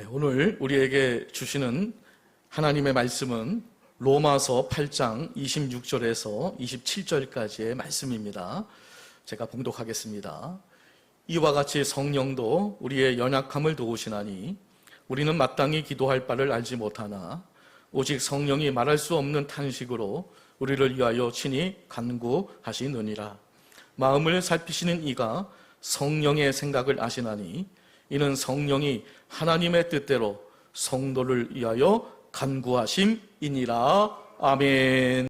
오늘 우리에게 주시는 하나님의 말씀은 로마서 8장 26절에서 27절까지의 말씀입니다. 제가 봉독하겠습니다. 이와 같이 성령도 우리의 연약함을 도우시나니 우리는 마땅히 기도할 바를 알지 못하나 오직 성령이 말할 수 없는 탄식으로 우리를 위하여 친히 간구하시느니라. 마음을 살피시는 이가 성령의 생각을 아시나니 이는 성령이 하나님의 뜻대로 성도를 위하여 간구하심이니라. 아멘.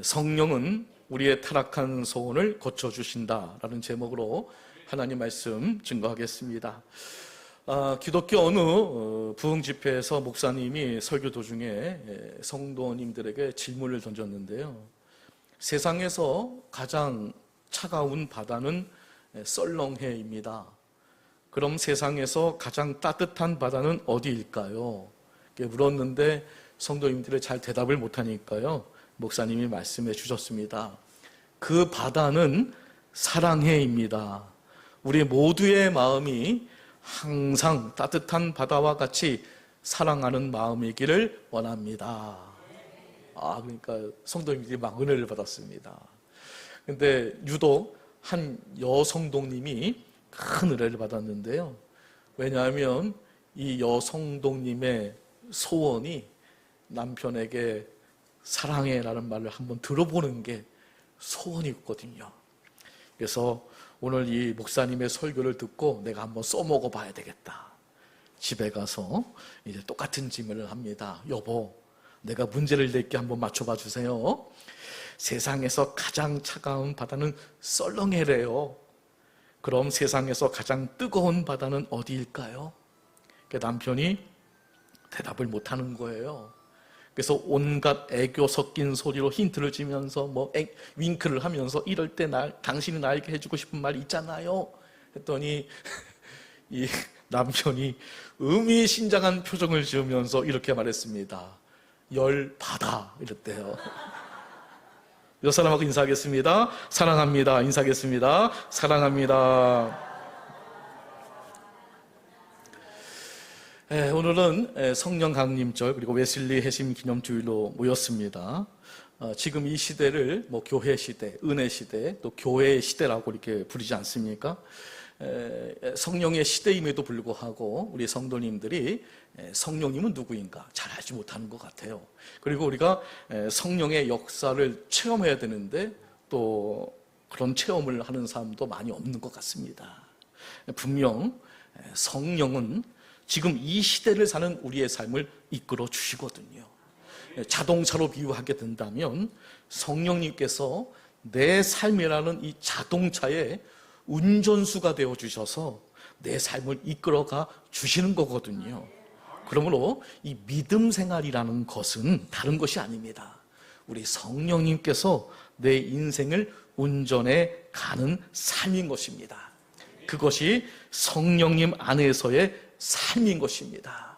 성령은 우리의 타락한 소원을 고쳐주신다라는 제목으로 하나님 말씀 증거하겠습니다. 기독교 어느 부흥집회에서 목사님이 설교 도중에 성도님들에게 질문을 던졌는데요. 세상에서 가장 차가운 바다는 썰렁해입니다. 그럼 세상에서 가장 따뜻한 바다는 어디일까요? 이렇게 물었는데 성도님들이 잘 대답을 못하니까요, 목사님이 말씀해 주셨습니다. 그 바다는 사랑해입니다. 우리 모두의 마음이 항상 따뜻한 바다와 같이 사랑하는 마음이기를 원합니다. 그러니까 성도님들이 막 은혜를 받았습니다. 근데 유독 한 여성동님이 큰 은혜를 받았는데요. 왜냐하면 이 여성동님의 소원이 남편에게 사랑해라는 말을 한번 들어보는 게 소원이었거든요. 그래서 오늘 이 목사님의 설교를 듣고 내가 한번 써먹어 봐야 되겠다. 집에 가서 이제 똑같은 질문을 합니다. 여보, 내가 문제를 낼게 한번 맞춰봐 주세요. 세상에서 가장 차가운 바다는 썰렁해래요. 그럼 세상에서 가장 뜨거운 바다는 어디일까요? 남편이 대답을 못하는 거예요. 그래서 온갖 애교 섞인 소리로 힌트를 주면서 윙크를 하면서 이럴 때 당신이 나에게 해주고 싶은 말 있잖아요. 했더니 이 남편이 의미심장한 표정을 지으면서 이렇게 말했습니다. 열바다 이랬대요. 몇 사람하고 인사하겠습니다. 사랑합니다. 인사하겠습니다. 사랑합니다. 오늘은 성령 강림절 그리고 웨슬리 해심 기념주일로 모였습니다. 지금 이 시대를 교회 시대, 은혜 시대, 또 교회의 시대라고 이렇게 부르지 않습니까? 성령의 시대임에도 불구하고 우리 성도님들이 성령님은 누구인가 잘 알지 못하는 것 같아요. 그리고 우리가 성령의 역사를 체험해야 되는데 또 그런 체험을 하는 사람도 많이 없는 것 같습니다. 분명 성령은 지금 이 시대를 사는 우리의 삶을 이끌어 주시거든요. 자동차로 비유하게 된다면 성령님께서 내 삶이라는 이 자동차의 운전수가 되어 주셔서 내 삶을 이끌어가 주시는 거거든요. 그러므로 이 믿음 생활이라는 것은 다른 것이 아닙니다. 우리 성령님께서 내 인생을 운전해 가는 삶인 것입니다. 그것이 성령님 안에서의 삶인 것입니다.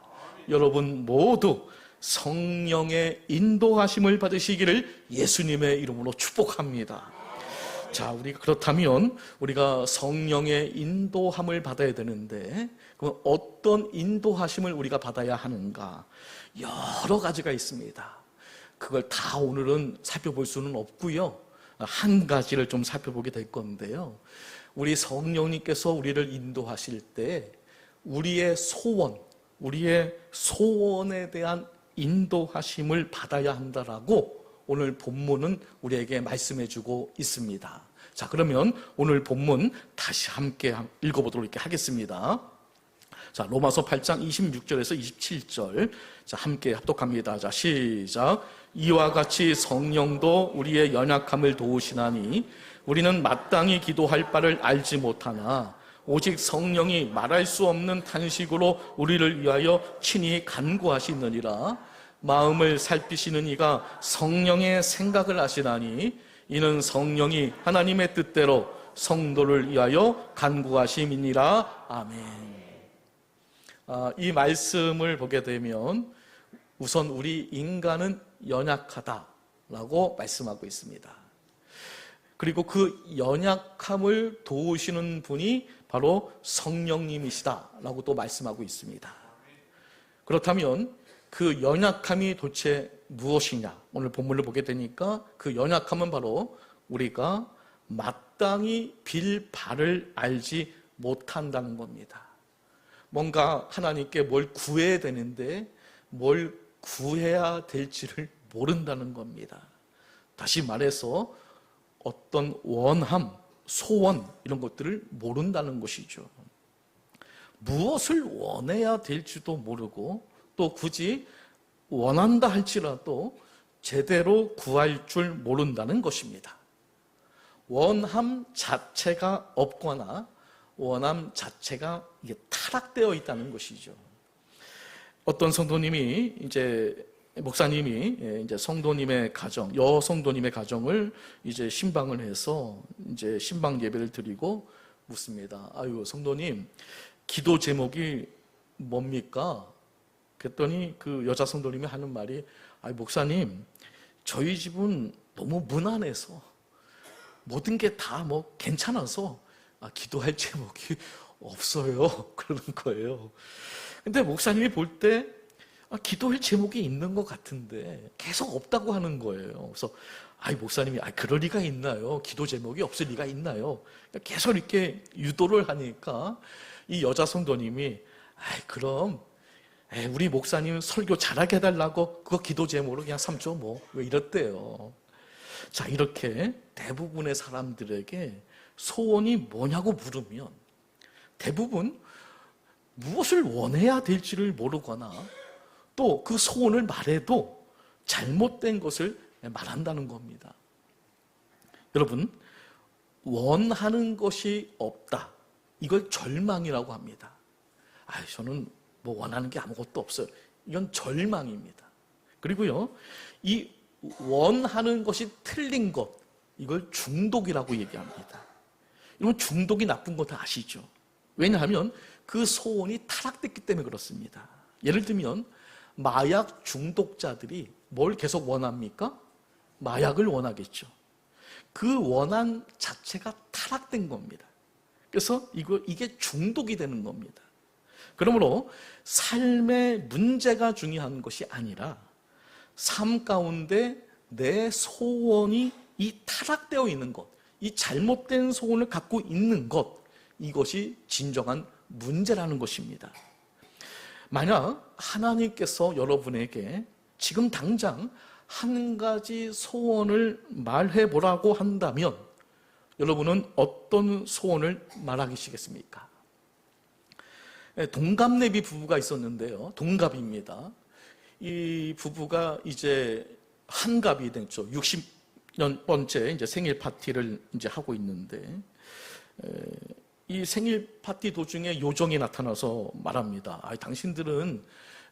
여러분 모두 성령의 인도하심을 받으시기를 예수님의 이름으로 축복합니다. 자, 우리가 그렇다면 우리가 성령의 인도함을 받아야 되는데 그럼 어떤 인도하심을 우리가 받아야 하는가? 여러 가지가 있습니다. 그걸 다 오늘은 살펴볼 수는 없고요. 한 가지를 좀 살펴보게 될 건데요. 우리 성령님께서 우리를 인도하실 때 우리의 소원에 대한 인도하심을 받아야 한다라고 오늘 본문은 우리에게 말씀해주고 있습니다. 자, 그러면 오늘 본문 다시 함께 읽어보도록 이렇게 하겠습니다. 자, 로마서 8장 26절에서 27절. 자, 함께 합독합니다. 자, 시작. 이와 같이 성령도 우리의 연약함을 도우시나니 우리는 마땅히 기도할 바를 알지 못하나 오직 성령이 말할 수 없는 탄식으로 우리를 위하여 친히 간구하시느니라. 마음을 살피시는 이가 성령의 생각을 아시나니 이는 성령이 하나님의 뜻대로 성도를 위하여 간구하심이니라. 아멘. 이 말씀을 보게 되면 우선 우리 인간은 연약하다라고 말씀하고 있습니다. 그리고 그 연약함을 도우시는 분이 바로 성령님이시다라고 또 말씀하고 있습니다. 그렇다면 그 연약함이 도대체 무엇이냐? 오늘 본문을 보게 되니까 그 연약함은 바로 우리가 마땅히 빌 바를 알지 못한다는 겁니다. 뭔가 하나님께 뭘 구해야 되는데 뭘 구해야 될지를 모른다는 겁니다. 다시 말해서 어떤 원함, 소원 이런 것들을 모른다는 것이죠. 무엇을 원해야 될지도 모르고 또 굳이 원한다 할지라도 제대로 구할 줄 모른다는 것입니다. 원함 자체가 없거나 원함 자체가 이게 타락되어 있다는 것이죠. 어떤 성도님이 목사님이 이제 성도님의 가정, 여성도님의 가정을 이제 신방을 해서 이제 신방 예배를 드리고 묻습니다. 아유, 성도님, 기도 제목이 뭡니까? 그랬더니 그 여자 성도님이 하는 말이, 아유, 목사님, 저희 집은 너무 무난해서 모든 게 다 뭐 괜찮아서 기도할 제목이 없어요. 그러는 거예요. 근데 목사님이 볼 때 기도할 제목이 있는 것 같은데 계속 없다고 하는 거예요. 그래서 목사님이 그럴 리가 있나요? 기도 제목이 없을 리가 있나요? 계속 이렇게 유도를 하니까 이 여자 성도님이 그럼 우리 목사님 설교 잘하게 해달라고 그거 기도 제목으로 그냥 삼죠 뭐. 왜 이랬대요. 자, 이렇게 대부분의 사람들에게 소원이 뭐냐고 물으면 대부분 무엇을 원해야 될지를 모르거나 또 그 소원을 말해도 잘못된 것을 말한다는 겁니다. 여러분, 원하는 것이 없다. 이걸 절망이라고 합니다. 저는 뭐 원하는 게 아무것도 없어요. 이건 절망입니다. 그리고요, 이 원하는 것이 틀린 것, 이걸 중독이라고 얘기합니다. 이건 중독이 나쁜 거 다 아시죠? 왜냐하면 그 소원이 타락됐기 때문에 그렇습니다. 예를 들면 마약 중독자들이 뭘 계속 원합니까? 마약을 원하겠죠. 그 원한 자체가 타락된 겁니다. 그래서 이게 중독이 되는 겁니다. 그러므로 삶의 문제가 중요한 것이 아니라 삶 가운데 내 소원이 이 타락되어 있는 것, 이 잘못된 소원을 갖고 있는 것, 이것이 진정한 문제라는 것입니다. 만약 하나님께서 여러분에게 지금 당장 한 가지 소원을 말해보라고 한다면 여러분은 어떤 소원을 말하시겠습니까? 동갑내비 부부가 있었는데요. 동갑입니다. 이 부부가 이제 한갑이 됐죠. 60번째 이제 생일 파티를 이제 하고 있는데 이 생일 파티 도중에 요정이 나타나서 말합니다. 당신들은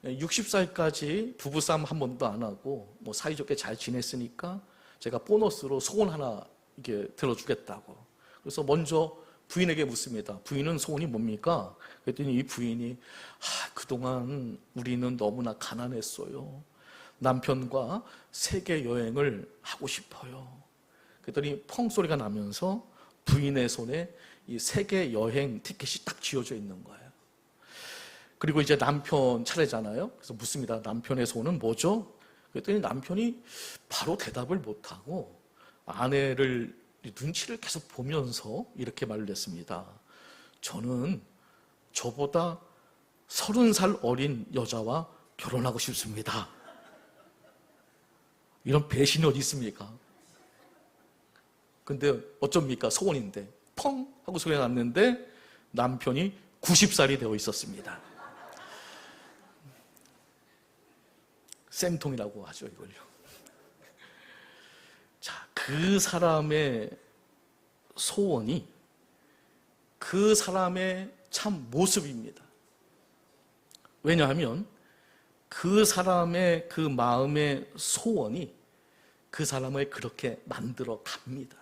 60살까지 부부싸움 한 번도 안 하고 뭐 사이좋게 잘 지냈으니까 제가 보너스로 소원 하나 이게 들어주겠다고. 그래서 먼저 부인에게 묻습니다. 부인은 소원이 뭡니까? 그랬더니 이 부인이 그동안 우리는 너무나 가난했어요. 남편과 세계 여행을 하고 싶어요. 그랬더니 펑 소리가 나면서 부인의 손에 이 세계 여행 티켓이 딱 쥐어져 있는 거예요. 그리고 이제 남편 차례잖아요. 그래서 묻습니다. 남편의 소원은 뭐죠? 그랬더니 남편이 바로 대답을 못하고 아내를 눈치를 계속 보면서 이렇게 말을 했습니다. 저는 저보다 30살 어린 여자와 결혼하고 싶습니다. 이런 배신이 어디 있습니까? 근데 어쩝니까? 소원인데 펑 하고 소리가 났는데 남편이 90살이 되어 있었습니다. 쌤통이라고 하죠, 이걸요. 자, 그 사람의 소원이 그 사람의 참 모습입니다. 왜냐하면 그 사람의 그 마음의 소원이 그 사람을 그렇게 만들어 갑니다.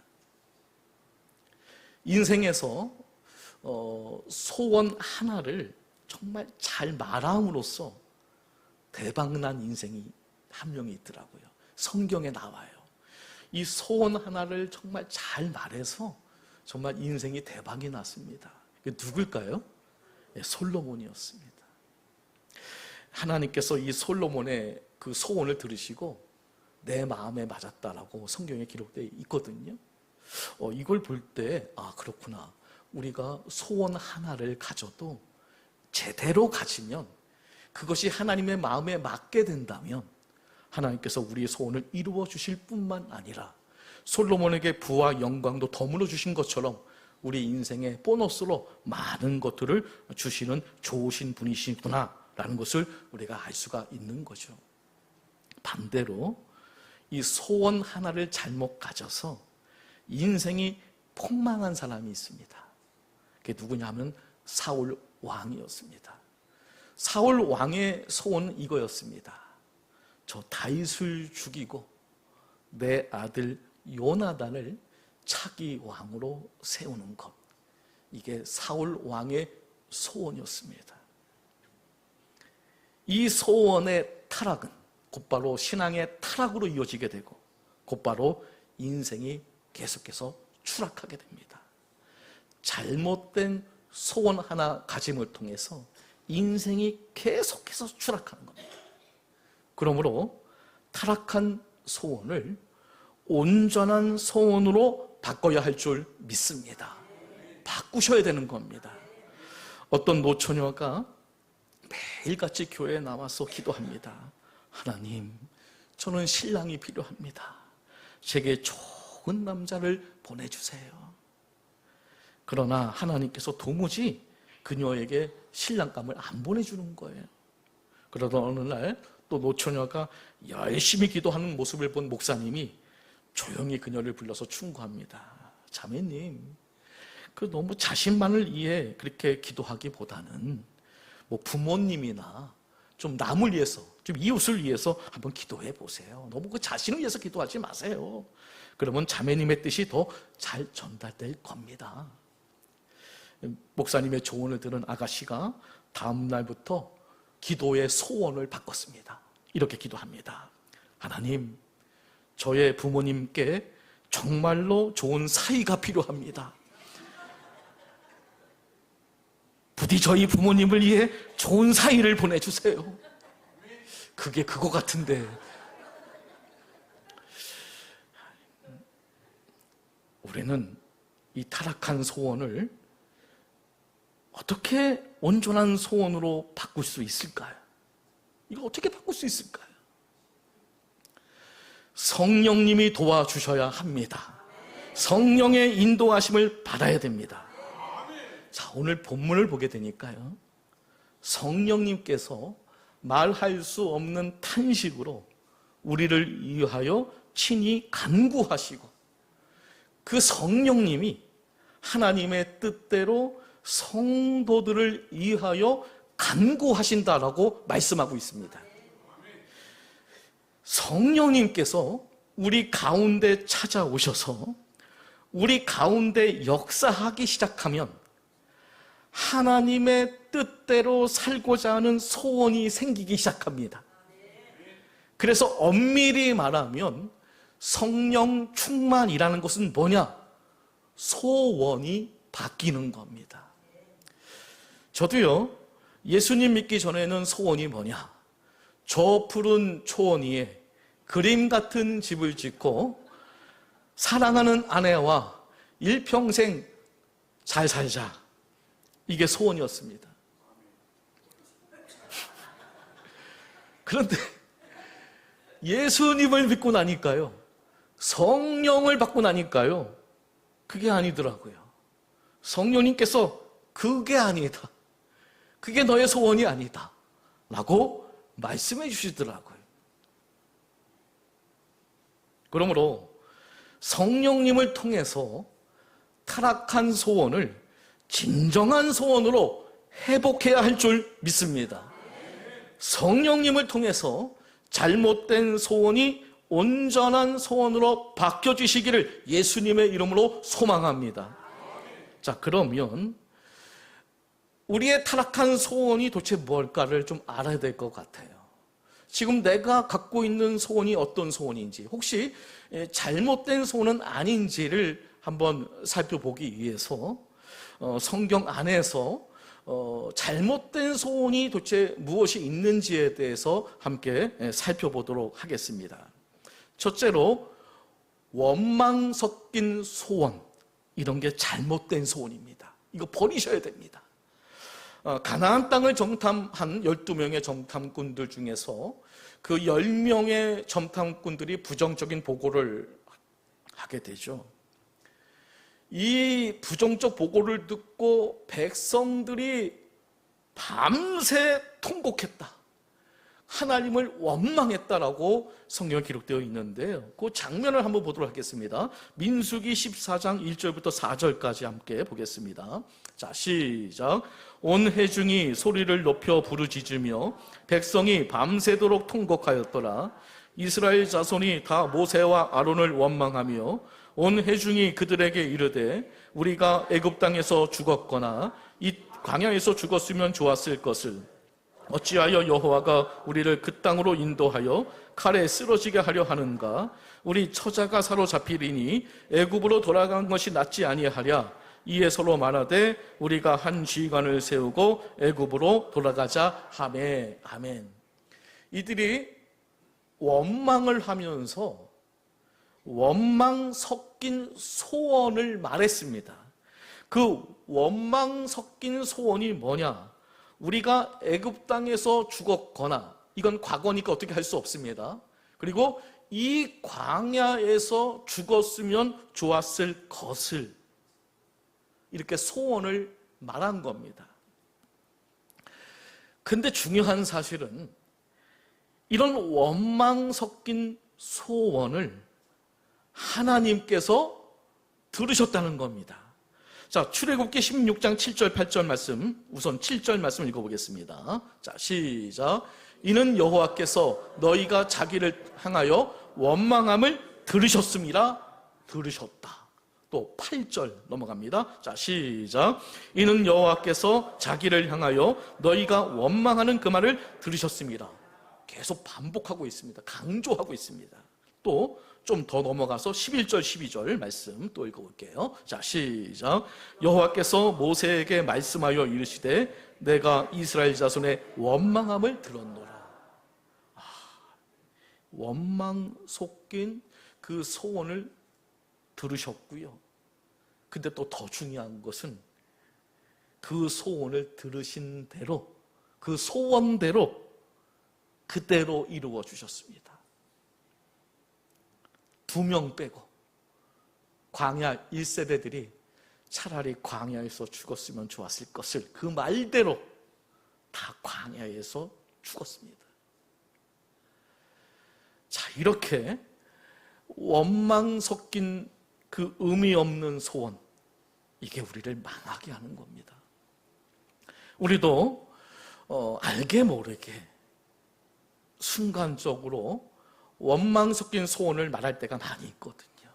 인생에서 소원 하나를 정말 잘 말함으로써 대박난 인생이 한 명이 있더라고요. 성경에 나와요. 이 소원 하나를 정말 잘 말해서 정말 인생이 대박이 났습니다. 누굴까요? 솔로몬이었습니다. 하나님께서 이 솔로몬의 그 소원을 들으시고 내 마음에 맞았다라고 성경에 기록되어 있거든요. 이걸 볼 때 그렇구나. 우리가 소원 하나를 가져도 제대로 가지면, 그것이 하나님의 마음에 맞게 된다면 하나님께서 우리의 소원을 이루어 주실 뿐만 아니라 솔로몬에게 부와 영광도 더물어 주신 것처럼 우리 인생의 보너스로 많은 것들을 주시는 좋으신 분이시구나 라는 것을 우리가 알 수가 있는 거죠. 반대로 이 소원 하나를 잘못 가져서 인생이 폭망한 사람이 있습니다. 그게 누구냐면 사울 왕이었습니다. 사울 왕의 소원은 이거였습니다. 저 다윗을 죽이고 내 아들 요나단을 차기 왕으로 세우는 것. 이게 사울 왕의 소원이었습니다. 이 소원의 타락은 곧바로 신앙의 타락으로 이어지게 되고 곧바로 인생이 계속해서 추락하게 됩니다. 잘못된 소원 하나 가짐을 통해서 인생이 계속해서 추락하는 겁니다. 그러므로 타락한 소원을 온전한 소원으로 바꿔야 할 줄 믿습니다. 바꾸셔야 되는 겁니다. 어떤 노처녀가 매일같이 교회에 나와서 기도합니다. 하나님, 저는 신랑이 필요합니다. 제게 좋은 남자를 보내주세요. 그러나 하나님께서 도무지 그녀에게 신랑감을 안 보내주는 거예요. 그러던 어느 날 또 노처녀가 열심히 기도하는 모습을 본 목사님이 조용히 그녀를 불러서 충고합니다. 자매님, 너무 자신만을 위해 그렇게 기도하기보다는 부모님이나 좀 남을 위해서, 좀 이웃을 위해서 한번 기도해 보세요. 너무 그 자신을 위해서 기도하지 마세요. 그러면 자매님의 뜻이 더 잘 전달될 겁니다. 목사님의 조언을 들은 아가씨가 다음 날부터 기도의 소원을 바꿨습니다. 이렇게 기도합니다. 하나님, 저의 부모님께 정말로 좋은 사이가 필요합니다. 부디 저희 부모님을 위해 좋은 사이를 보내주세요. 그게 그거 같은데. 우리는 이 타락한 소원을 어떻게 온전한 소원으로 바꿀 수 있을까요? 이거 어떻게 바꿀 수 있을까요? 성령님이 도와주셔야 합니다. 성령의 인도하심을 받아야 됩니다. 자, 오늘 본문을 보게 되니까요, 성령님께서 말할 수 없는 탄식으로 우리를 위하여 친히 간구하시고 그 성령님이 하나님의 뜻대로 성도들을 위하여 간구하신다라고 말씀하고 있습니다. 성령님께서 우리 가운데 찾아오셔서 우리 가운데 역사하기 시작하면 하나님의 뜻대로 살고자 하는 소원이 생기기 시작합니다. 그래서 엄밀히 말하면 성령 충만이라는 것은 뭐냐? 소원이 바뀌는 겁니다. 저도요, 예수님 믿기 전에는 소원이 뭐냐? 저 푸른 초원 위에 그림 같은 집을 짓고 사랑하는 아내와 일평생 잘 살자. 이게 소원이었습니다. 그런데 예수님을 믿고 나니까요, 성령을 받고 나니까요, 그게 아니더라고요. 성령님께서 그게 아니다, 그게 너의 소원이 아니다 라고 말씀해 주시더라고요. 그러므로 성령님을 통해서 타락한 소원을 진정한 소원으로 회복해야 할 줄 믿습니다. 성령님을 통해서 잘못된 소원이 온전한 소원으로 바뀌어주시기를 예수님의 이름으로 소망합니다. 자, 그러면 우리의 타락한 소원이 도대체 뭘까를 좀 알아야 될 것 같아요. 지금 내가 갖고 있는 소원이 어떤 소원인지, 혹시 잘못된 소원은 아닌지를 한번 살펴보기 위해서 성경 안에서 잘못된 소원이 도대체 무엇이 있는지에 대해서 함께 살펴보도록 하겠습니다. 첫째로 원망 섞인 소원, 이런 게 잘못된 소원입니다. 이거 버리셔야 됩니다. 가나안 땅을 정탐한 12명의 정탐꾼들 중에서 그 10명의 정탐꾼들이 부정적인 보고를 하게 되죠. 이 부정적 보고를 듣고 백성들이 밤새 통곡했다, 하나님을 원망했다라고 성경에 기록되어 있는데요. 그 장면을 한번 보도록 하겠습니다. 민수기 14장 1절부터 4절까지 함께 보겠습니다. 자, 시작. 온 회중이 소리를 높여 부르짖으며 백성이 밤새도록 통곡하였더라. 이스라엘 자손이 다 모세와 아론을 원망하며 온 회중이 그들에게 이르되 우리가 애굽 땅에서 죽었거나 이 광야에서 죽었으면 좋았을 것을 어찌하여 여호와가 우리를 그 땅으로 인도하여 칼에 쓰러지게 하려 하는가? 우리 처자가 사로잡히리니 애굽으로 돌아간 것이 낫지 아니하랴. 이에 서로 말하되 우리가 한 지휘관을 세우고 애굽으로 돌아가자 하매. 아멘. 이들이 원망을 하면서 원망 섞인 소원을 말했습니다. 그 원망 섞인 소원이 뭐냐? 우리가 애굽 땅에서 죽었거나, 이건 과거니까 어떻게 할 수 없습니다. 그리고 이 광야에서 죽었으면 좋았을 것을, 이렇게 소원을 말한 겁니다. 근데 중요한 사실은 이런 원망 섞인 소원을 하나님께서 들으셨다는 겁니다. 자, 출애굽기 16장 7절 8절 말씀, 우선 7절 말씀 읽어보겠습니다. 자, 시작. 이는 여호와께서 너희가 자기를 향하여 원망함을 들으셨음이라. 들으셨다. 또 8절 넘어갑니다. 자, 시작. 이는 여호와께서 자기를 향하여 너희가 원망하는 그 말을 들으셨음이라. 계속 반복하고 있습니다. 강조하고 있습니다. 또 좀 더 넘어가서 11절 12절 말씀 또 읽어볼게요. 자, 시작. 여호와께서 모세에게 말씀하여 이르시되 내가 이스라엘 자손의 원망함을 들었노라. 원망 섞인 그 소원을 들으셨고요. 근데 또 더 중요한 것은 그 소원을 들으신 대로, 그 소원대로 그대로 이루어 주셨습니다. 2명 빼고 광야 1세대들이 차라리 광야에서 죽었으면 좋았을 것을 그 말대로 다 광야에서 죽었습니다. 자, 이렇게 원망 섞인 그 의미 없는 소원, 이게 우리를 망하게 하는 겁니다. 우리도 알게 모르게 순간적으로 원망 섞인 소원을 말할 때가 많이 있거든요.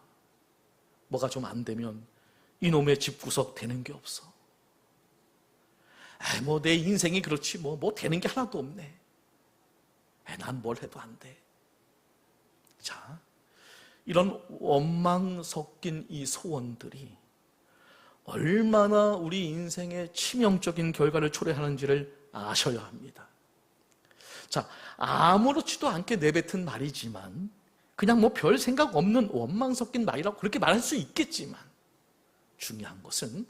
뭐가 좀 안 되면 이놈의 집구석 되는 게 없어. 뭐 내 인생이 그렇지 뭐 되는 게 하나도 없네. 난 뭘 해도 안 돼. 자, 이런 원망 섞인 이 소원들이 얼마나 우리 인생에 치명적인 결과를 초래하는지를 아셔야 합니다. 자, 아무렇지도 않게 내뱉은 말이지만 그냥 별 생각 없는 원망 섞인 말이라고 그렇게 말할 수 있겠지만 중요한 것은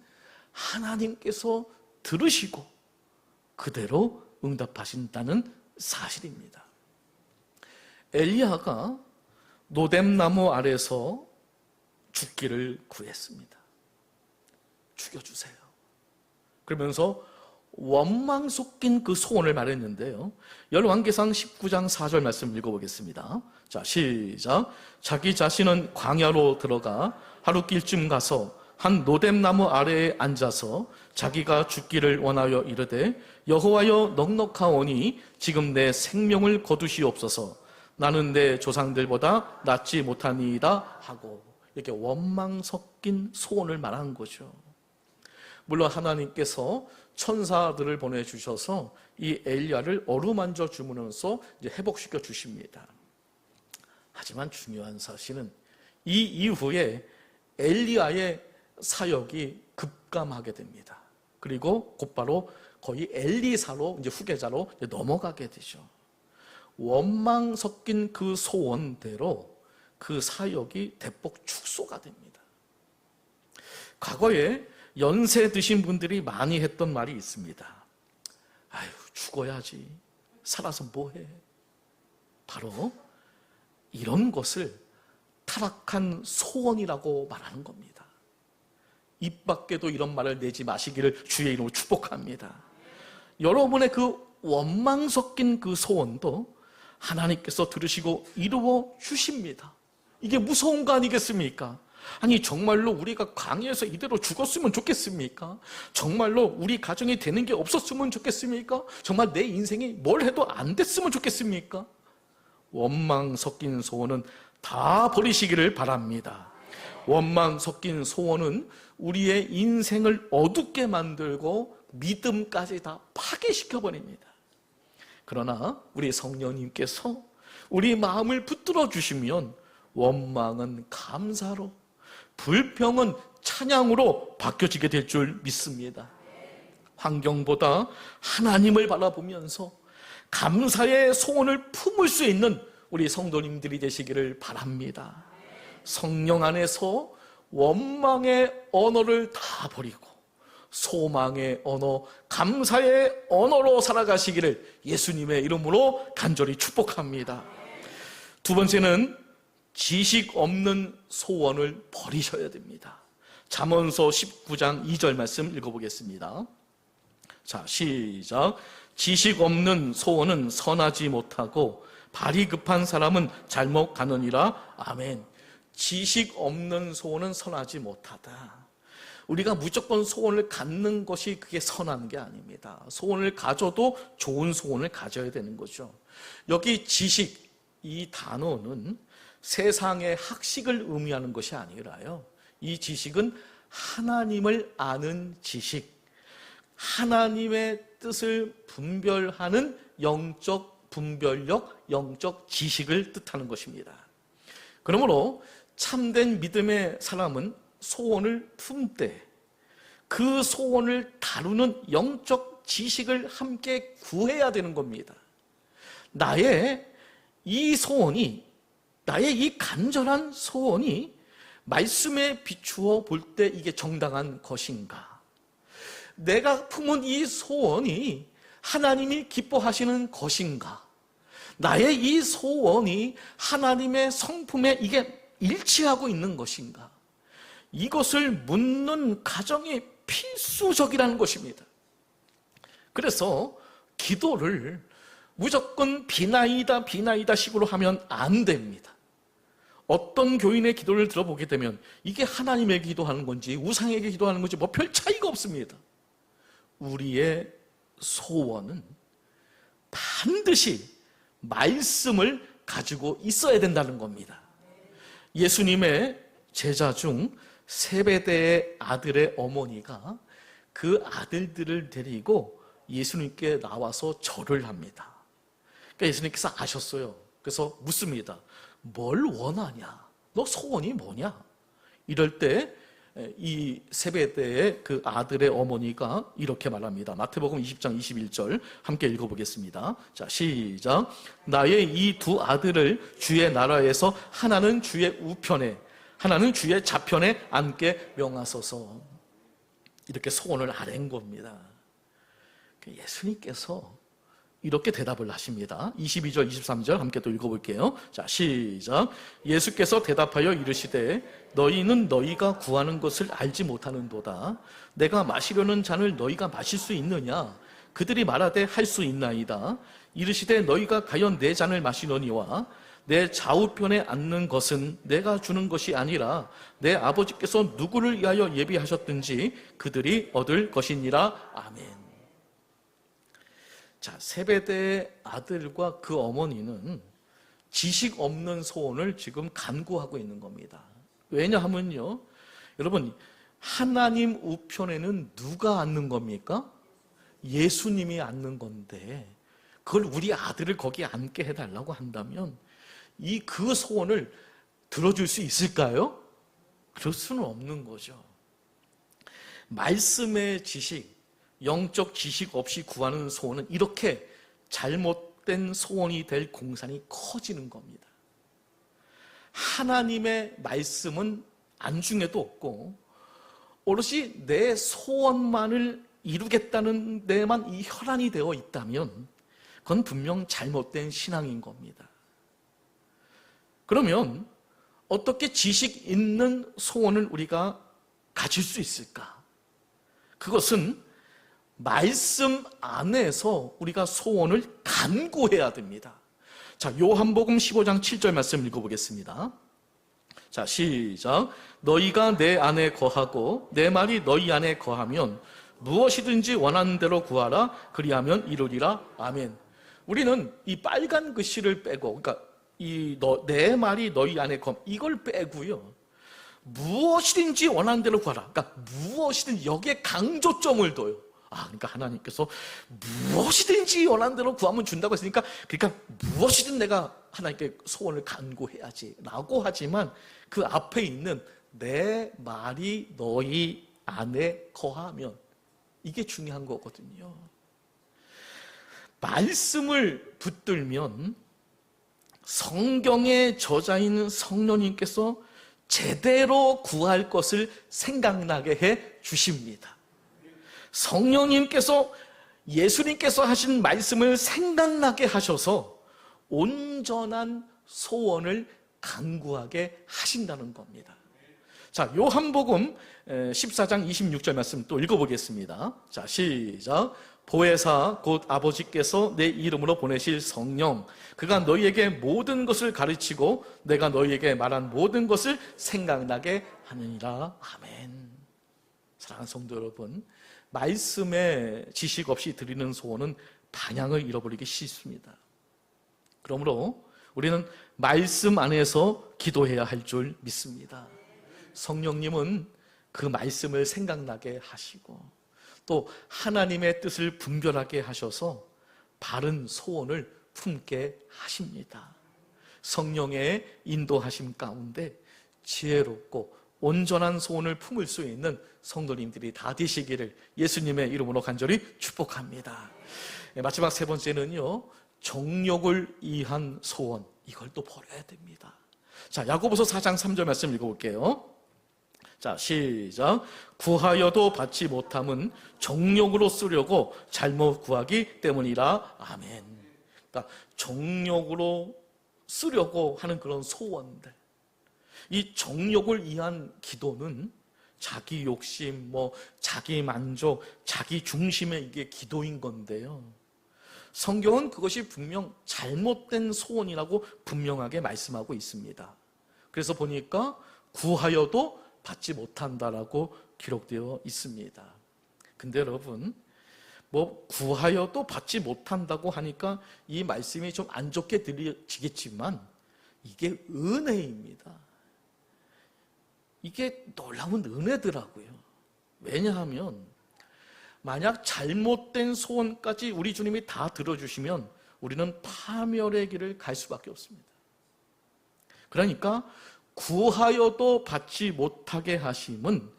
하나님께서 들으시고 그대로 응답하신다는 사실입니다. 엘리야가 노뎀나무 아래서 죽기를 구했습니다. 죽여주세요. 그러면서 원망 섞인 그 소원을 말했는데요. 열왕기상 19장 4절 말씀 읽어보겠습니다. 자, 시작. 자기 자신은 광야로 들어가 하루길쯤 가서 한 노뎀나무 아래에 앉아서 자기가 죽기를 원하여 이르되 여호와여 넉넉하오니 지금 내 생명을 거두시옵소서. 나는 내 조상들보다 낫지 못하니이다 하고, 이렇게 원망 섞인 소원을 말한 거죠. 물론 하나님께서 천사들을 보내주셔서 이 엘리야를 어루만져 주면서 이제 회복시켜 주십니다. 하지만 중요한 사실은 이 이후에 엘리야의 사역이 급감하게 됩니다. 그리고 곧바로 거의 엘리사로 이제 후계자로 이제 넘어가게 되죠. 원망 섞인 그 소원대로 그 사역이 대폭 축소가 됩니다. 과거에 연세 드신 분들이 많이 했던 말이 있습니다. 아유, 죽어야지. 살아서 뭐해? 바로 이런 것을 타락한 소원이라고 말하는 겁니다. 입 밖에도 이런 말을 내지 마시기를 주의 이름으로 축복합니다. 여러분의 그 원망 섞인 그 소원도 하나님께서 들으시고 이루어 주십니다. 이게 무서운 거 아니겠습니까? 아니, 정말로 우리가 광야에서 이대로 죽었으면 좋겠습니까? 정말로 우리 가정이 되는 게 없었으면 좋겠습니까? 정말 내 인생이 뭘 해도 안 됐으면 좋겠습니까? 원망 섞인 소원은 다 버리시기를 바랍니다. 원망 섞인 소원은 우리의 인생을 어둡게 만들고 믿음까지 다 파괴시켜 버립니다. 그러나 우리 성령님께서 우리 마음을 붙들어 주시면 원망은 감사로, 불평은 찬양으로 바뀌어지게 될 줄 믿습니다. 환경보다 하나님을 바라보면서 감사의 소원을 품을 수 있는 우리 성도님들이 되시기를 바랍니다. 성령 안에서 원망의 언어를 다 버리고 소망의 언어, 감사의 언어로 살아가시기를 예수님의 이름으로 간절히 축복합니다. 두 번째는 지식 없는 소원을 버리셔야 됩니다. 잠언서 19장 2절 말씀 읽어보겠습니다. 자, 시작. 지식 없는 소원은 선하지 못하고 발이 급한 사람은 잘못 가느니라. 아멘. 지식 없는 소원은 선하지 못하다. 우리가 무조건 소원을 갖는 것이 그게 선한 게 아닙니다. 소원을 가져도 좋은 소원을 가져야 되는 거죠. 여기 지식, 이 단어는 세상의 학식을 의미하는 것이 아니라요, 이 지식은 하나님을 아는 지식, 하나님의 뜻을 분별하는 영적 분별력, 영적 지식을 뜻하는 것입니다. 그러므로 참된 믿음의 사람은 소원을 품되 그 소원을 다루는 영적 지식을 함께 구해야 되는 겁니다. 나의 이 소원이, 나의 이 간절한 소원이 말씀에 비추어 볼 때 이게 정당한 것인가? 내가 품은 이 소원이 하나님이 기뻐하시는 것인가? 나의 이 소원이 하나님의 성품에 이게 일치하고 있는 것인가? 이것을 묻는 과정이 필수적이라는 것입니다. 그래서 기도를 무조건 비나이다 비나이다 식으로 하면 안 됩니다. 어떤 교인의 기도를 들어보게 되면 이게 하나님에게 기도하는 건지 우상에게 기도하는 건지 뭐 별 차이가 없습니다. 우리의 소원은 반드시 말씀을 가지고 있어야 된다는 겁니다. 예수님의 제자 중 세베대의 아들의 어머니가 그 아들들을 데리고 예수님께 나와서 절을 합니다. 그러니까 예수님께서 아셨어요. 그래서 묻습니다. 뭘 원하냐? 너 소원이 뭐냐? 이럴 때 이 세베대의 그 아들의 어머니가 이렇게 말합니다. 마태복음 20장 21절 함께 읽어보겠습니다. 자, 시작. 나의 이 두 아들을 주의 나라에서 하나는 주의 우편에 하나는 주의 좌편에 앉게 명하소서. 이렇게 소원을 아랜 겁니다. 예수님께서 이렇게 대답을 하십니다. 22절 23절 함께 또 읽어볼게요. 자, 시작. 예수께서 대답하여 이르시되 너희는 너희가 구하는 것을 알지 못하는도다. 내가 마시려는 잔을 너희가 마실 수 있느냐? 그들이 말하되 할 수 있나이다. 이르시되 너희가 과연 내 잔을 마시려니와 내 좌우편에 앉는 것은 내가 주는 것이 아니라 내 아버지께서 누구를 위하여 예비하셨든지 그들이 얻을 것이니라. 아멘. 자, 세베대의 아들과 그 어머니는 지식 없는 소원을 지금 간구하고 있는 겁니다. 왜냐하면요, 여러분, 하나님 우편에는 누가 앉는 겁니까? 예수님이 앉는 건데 그걸 우리 아들을 거기에 앉게 해달라고 한다면 그 소원을 들어줄 수 있을까요? 그럴 수는 없는 거죠. 말씀의 지식, 영적 지식 없이 구하는 소원은 이렇게 잘못된 소원이 될 공산이 커지는 겁니다. 하나님의 말씀은 안중에도 없고 오롯이 내 소원만을 이루겠다는 데만 이 혈안이 되어 있다면 그건 분명 잘못된 신앙인 겁니다. 그러면 어떻게 지식 있는 소원을 우리가 가질 수 있을까? 그것은 말씀 안에서 우리가 소원을 간구해야 됩니다. 자, 요한복음 15장 7절 말씀 읽어보겠습니다. 자, 시작. 너희가 내 안에 거하고 내 말이 너희 안에 거하면 무엇이든지 원하는 대로 구하라. 그리하면 이루리라. 아멘. 우리는 이 빨간 글씨를 빼고, 그러니까 내 말이 너희 안에 거하면 이걸 빼고요. 무엇이든지 원하는 대로 구하라. 그러니까 무엇이든 여기에 강조점을 둬요. 그러니까 하나님께서 무엇이든지 원하는 대로 구하면 준다고 했으니까, 그러니까 무엇이든 내가 하나님께 소원을 간구해야지 라고 하지만 그 앞에 있는 내 말이 너희 안에 거하면 이게 중요한 거거든요. 말씀을 붙들면 성경의 저자인 성령님께서 제대로 구할 것을 생각나게 해 주십니다. 성령님께서 예수님께서 하신 말씀을 생각나게 하셔서 온전한 소원을 간구하게 하신다는 겁니다. 자, 요한복음 14장 26절 말씀 또 읽어보겠습니다. 자, 시작. 보혜사 곧 아버지께서 내 이름으로 보내실 성령, 그가 너희에게 모든 것을 가르치고 내가 너희에게 말한 모든 것을 생각나게 하느니라. 아멘. 사랑하는 성도 여러분, 말씀에 지식 없이 드리는 소원은 방향을 잃어버리기 쉽습니다. 그러므로 우리는 말씀 안에서 기도해야 할 줄 믿습니다. 성령님은 그 말씀을 생각나게 하시고 또 하나님의 뜻을 분별하게 하셔서 바른 소원을 품게 하십니다. 성령의 인도하심 가운데 지혜롭고 온전한 소원을 품을 수 있는 성도님들이 다 되시기를 예수님의 이름으로 간절히 축복합니다. 마지막 세 번째는요, 정욕을 위한 소원, 이걸 또 버려야 됩니다. 자, 야고보서 4장 3절 말씀 읽어볼게요. 자, 시작. 구하여도 받지 못함은 정욕으로 쓰려고 잘못 구하기 때문이라. 아멘. 그러니까 정욕으로 쓰려고 하는 그런 소원들, 이 정욕을 위한 기도는 자기 욕심, 자기 만족, 자기 중심의 이게 기도인 건데요. 성경은 그것이 분명 잘못된 소원이라고 분명하게 말씀하고 있습니다. 그래서 보니까 구하여도 받지 못한다라고 기록되어 있습니다. 근데 여러분, 구하여도 받지 못한다고 하니까 이 말씀이 좀 안 좋게 들리지겠지만 이게 은혜입니다. 이게 놀라운 은혜더라고요. 왜냐하면 만약 잘못된 소원까지 우리 주님이 다 들어주시면 우리는 파멸의 길을 갈 수밖에 없습니다. 그러니까 구하여도 받지 못하게 하심은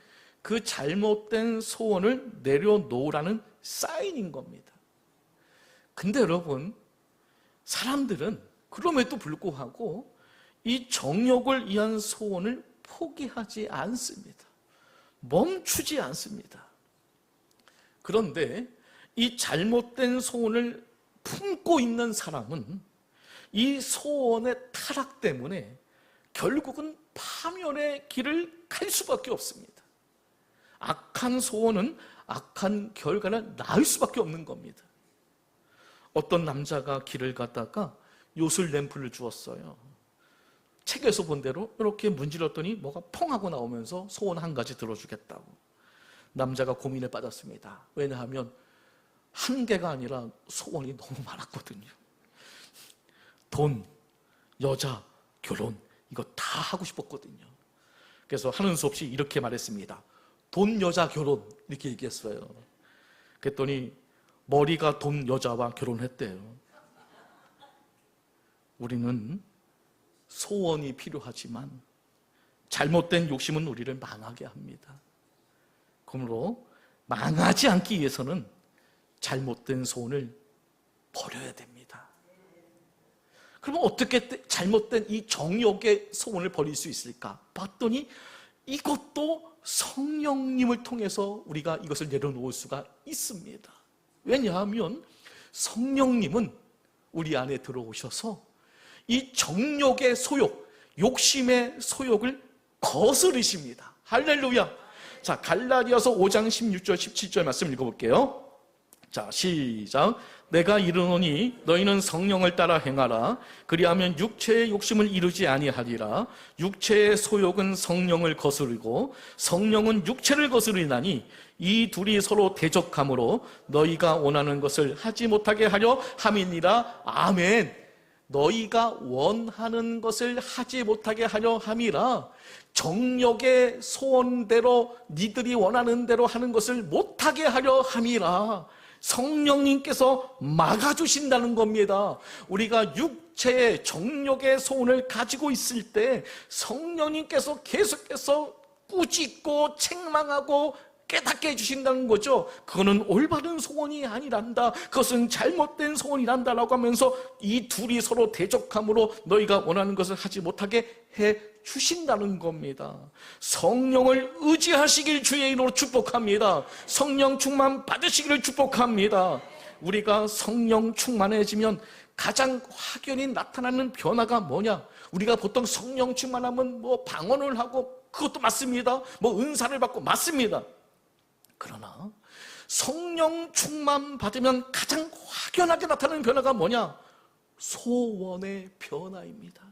그 잘못된 소원을 내려놓으라는 사인인 겁니다. 근데 여러분, 사람들은 그럼에도 불구하고 이 정욕을 위한 소원을 포기하지 않습니다. 멈추지 않습니다. 그런데 이 잘못된 소원을 품고 있는 사람은 이 소원의 타락 때문에 결국은 파멸의 길을 갈 수밖에 없습니다. 악한 소원은 악한 결과를 낳을 수밖에 없는 겁니다. 어떤 남자가 길을 가다가 요술 램프를 주었어요. 책에서 본 대로 이렇게 문질렀더니 뭐가 펑 하고 나오면서 소원 한 가지 들어주겠다고. 남자가 고민에 빠졌습니다. 왜냐하면 한 개가 아니라 소원이 너무 많았거든요. 돈, 여자, 결혼, 이거 다 하고 싶었거든요. 그래서 하는 수 없이 이렇게 말했습니다. 돈, 여자, 결혼, 이렇게 얘기했어요. 그랬더니 머리가 돈, 여자와 결혼했대요. 우리는 소원이 필요하지만 잘못된 욕심은 우리를 망하게 합니다. 그러므로 망하지 않기 위해서는 잘못된 소원을 버려야 됩니다. 그러면 어떻게 잘못된 이 정욕의 소원을 버릴 수 있을까? 봤더니 이것도 성령님을 통해서 우리가 이것을 내려놓을 수가 있습니다. 왜냐하면 성령님은 우리 안에 들어오셔서 이 정욕의 소욕, 욕심의 소욕을 거스르십니다. 할렐루야. 자, 갈라디아서 5장 16절 17절 말씀 읽어볼게요. 자, 시작. 내가 이르노니 너희는 성령을 따라 행하라. 그리하면 육체의 욕심을 이루지 아니하리라. 육체의 소욕은 성령을 거스르고 성령은 육체를 거스르나니 이 둘이 서로 대적함으로 너희가 원하는 것을 하지 못하게 하려 함이니라. 아멘. 너희가 원하는 것을 하지 못하게 하려 함이라. 정욕의 소원대로 니들이 원하는 대로 하는 것을 못하게 하려 함이라. 성령님께서 막아주신다는 겁니다. 우리가 육체의 정욕의 소원을 가지고 있을 때 성령님께서 계속해서 꾸짖고 책망하고 깨닫게 해주신다는 거죠. 그거는 올바른 소원이 아니란다. 그것은 잘못된 소원이란다라고 하면서 이 둘이 서로 대적함으로 너희가 원하는 것을 하지 못하게 해 주신다는 겁니다. 성령을 의지하시길 주의 이름으로 축복합니다. 성령 충만 받으시기를 축복합니다. 우리가 성령 충만해지면 가장 확연히 나타나는 변화가 뭐냐? 우리가 보통 성령 충만하면 뭐 방언을 하고 그것도 맞습니다. 뭐 은사를 받고 맞습니다. 그러나 성령 충만 받으면 가장 확연하게 나타나는 변화가 뭐냐? 소원의 변화입니다.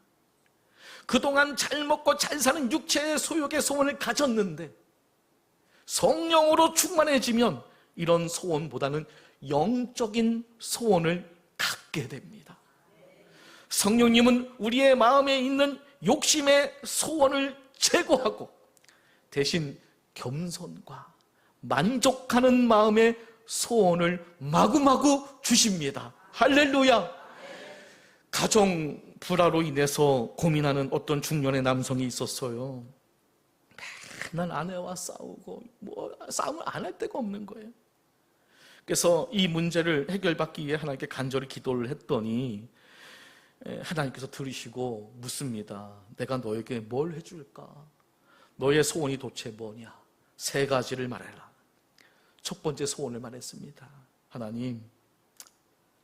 그동안 잘 먹고 잘 사는 육체의 소욕의 소원을 가졌는데 성령으로 충만해지면 이런 소원보다는 영적인 소원을 갖게 됩니다. 성령님은 우리의 마음에 있는 욕심의 소원을 제거하고 대신 겸손과 만족하는 마음의 소원을 마구마구 주십니다. 할렐루야. 가정 불화로 인해서 고민하는 어떤 중년의 남성이 있었어요. 맨날 아내와 싸우고 싸움을 안 할 데가 없는 거예요. 그래서 이 문제를 해결받기 위해 하나님께 간절히 기도를 했더니 하나님께서 들으시고 묻습니다. 내가 너에게 뭘 해줄까? 너의 소원이 도대체 뭐냐? 3가지를 말해라. 첫 번째 소원을 말했습니다. 하나님,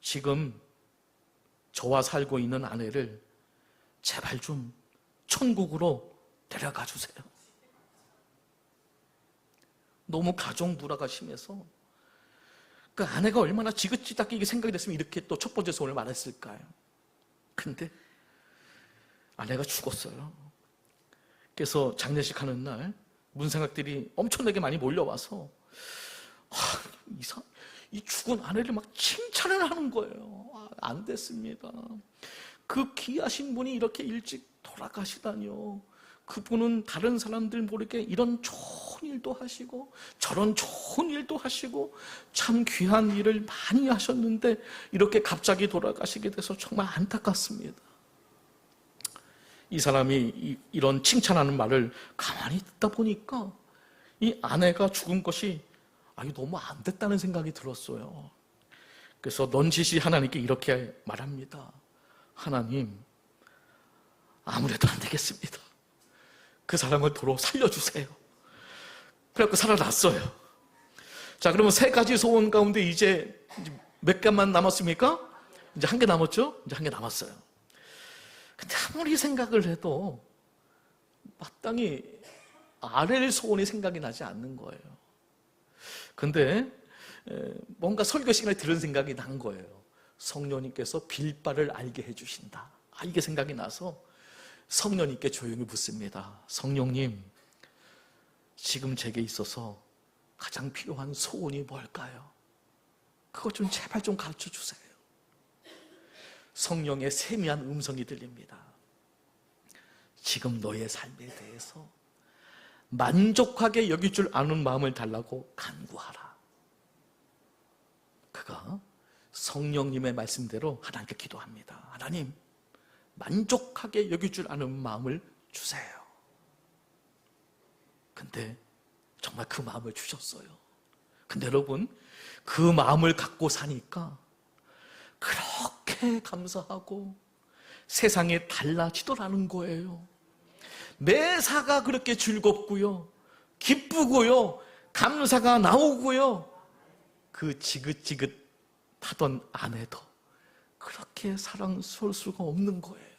지금 저와 살고 있는 아내를 제발 좀 천국으로 데려가 주세요. 너무 가정 불화가 심해서 그 아내가 얼마나 지긋지긋하게 생각이 됐으면 이렇게 또 첫 번째 소원을 말했을까요? 근데 아내가 죽었어요. 그래서 장례식 하는 날 문생각들이 엄청나게 많이 몰려와서 이 죽은 아내를 막 칭찬을 하는 거예요. 안 됐습니다. 그 귀하신 분이 이렇게 일찍 돌아가시다니요. 그분은 다른 사람들 모르게 이런 좋은 일도 하시고 저런 좋은 일도 하시고 참 귀한 일을 많이 하셨는데 이렇게 갑자기 돌아가시게 돼서 정말 안타깝습니다. 이 사람이 이런 칭찬하는 말을 가만히 듣다 보니까 이 아내가 죽은 것이 너무 안 됐다는 생각이 들었어요. 그래서 넌지시 하나님께 이렇게 말합니다. 하나님, 아무래도 안 되겠습니다. 그 사람을 도로 살려주세요. 그래서 살아났어요. 자, 그러면 3가지 소원 가운데 이제 몇 개만 남았습니까? 이제 1개 남았죠? 이제 1개 남았어요. 근데 아무리 생각을 해도 마땅히 아래의 소원이 생각이 나지 않는 거예요. 근데 뭔가 설교 시간에 들은 생각이 난 거예요. 성령님께서 빌바를 알게 해주신다. 이게 생각이 나서 성령님께 조용히 묻습니다. 성령님, 지금 제게 있어서 가장 필요한 소원이 뭘까요? 그것 좀 제발 좀 가르쳐 주세요. 성령의 세미한 음성이 들립니다. 지금 너의 삶에 대해서 만족하게 여길 줄 아는 마음을 달라고 간구하라. 그가 성령님의 말씀대로 하나님께 기도합니다. 하나님, 만족하게 여길 줄 아는 마음을 주세요. 근데 정말 그 마음을 주셨어요. 근데 여러분, 그 마음을 갖고 사니까 그렇게 감사하고 세상에 달라지더라는 거예요. 매사가 그렇게 즐겁고요, 기쁘고요, 감사가 나오고요, 그 지긋지긋하던 아내도 그렇게 사랑스러울 수가 없는 거예요.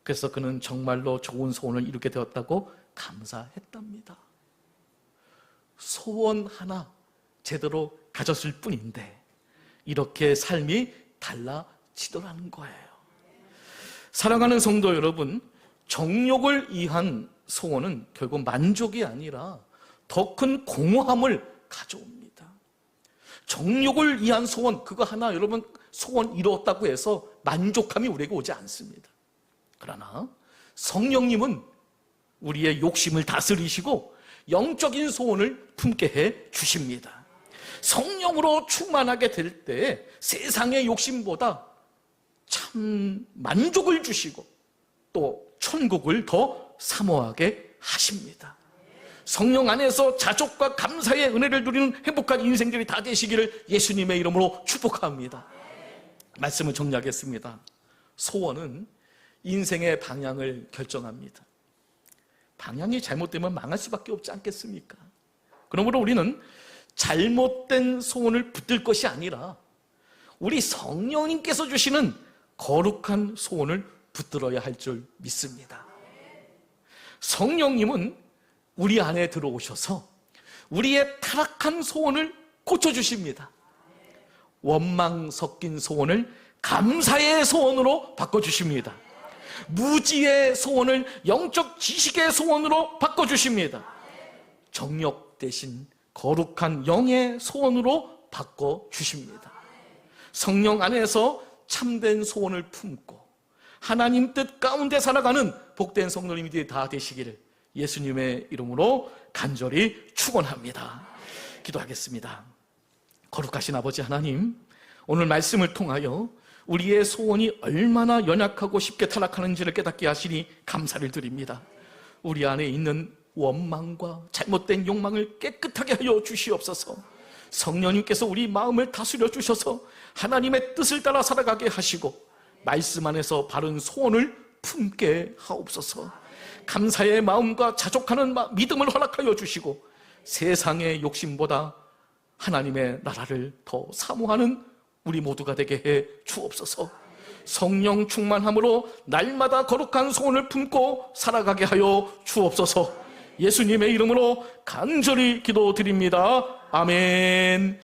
그래서 그는 정말로 좋은 소원을 이루게 되었다고 감사했답니다. 소원 하나 제대로 가졌을 뿐인데 이렇게 삶이 달라지더라는 거예요. 사랑하는 성도 여러분, 정욕을 위한 소원은 결국 만족이 아니라 더 큰 공허함을 가져옵니다. 정욕을 위한 소원, 그거 하나 여러분 소원 이루었다고 해서 만족함이 우리에게 오지 않습니다. 그러나 성령님은 우리의 욕심을 다스리시고 영적인 소원을 품게 해 주십니다. 성령으로 충만하게 될 때 세상의 욕심보다 참 만족을 주시고 또 천국을 더 사모하게 하십니다. 성령 안에서 자족과 감사의 은혜를 누리는 행복한 인생들이 다 되시기를 예수님의 이름으로 축복합니다. 말씀을 정리하겠습니다. 소원은 인생의 방향을 결정합니다. 방향이 잘못되면 망할 수밖에 없지 않겠습니까? 그러므로 우리는 잘못된 소원을 붙들 것이 아니라 우리 성령님께서 주시는 거룩한 소원을 붙들어야 할 줄 믿습니다. 성령님은 우리 안에 들어오셔서 우리의 타락한 소원을 고쳐주십니다. 원망 섞인 소원을 감사의 소원으로 바꿔주십니다. 무지의 소원을 영적 지식의 소원으로 바꿔주십니다. 정욕 대신 거룩한 영의 소원으로 바꿔주십니다. 성령 안에서 참된 소원을 품고 하나님 뜻 가운데 살아가는 복된 성도님들이 다 되시기를 예수님의 이름으로 간절히 축원합니다. 기도하겠습니다. 거룩하신 아버지 하나님, 오늘 말씀을 통하여 우리의 소원이 얼마나 연약하고 쉽게 타락하는지를 깨닫게 하시니 감사를 드립니다. 우리 안에 있는 원망과 잘못된 욕망을 깨끗하게 하여 주시옵소서. 성령님께서 우리 마음을 다스려 주셔서 하나님의 뜻을 따라 살아가게 하시고 말씀 안에서 바른 소원을 품게 하옵소서. 감사의 마음과 자족하는 믿음을 허락하여 주시고 세상의 욕심보다 하나님의 나라를 더 사모하는 우리 모두가 되게 해 주옵소서. 성령 충만함으로 날마다 거룩한 소원을 품고 살아가게 하여 주옵소서. 예수님의 이름으로 간절히 기도드립니다. 아멘.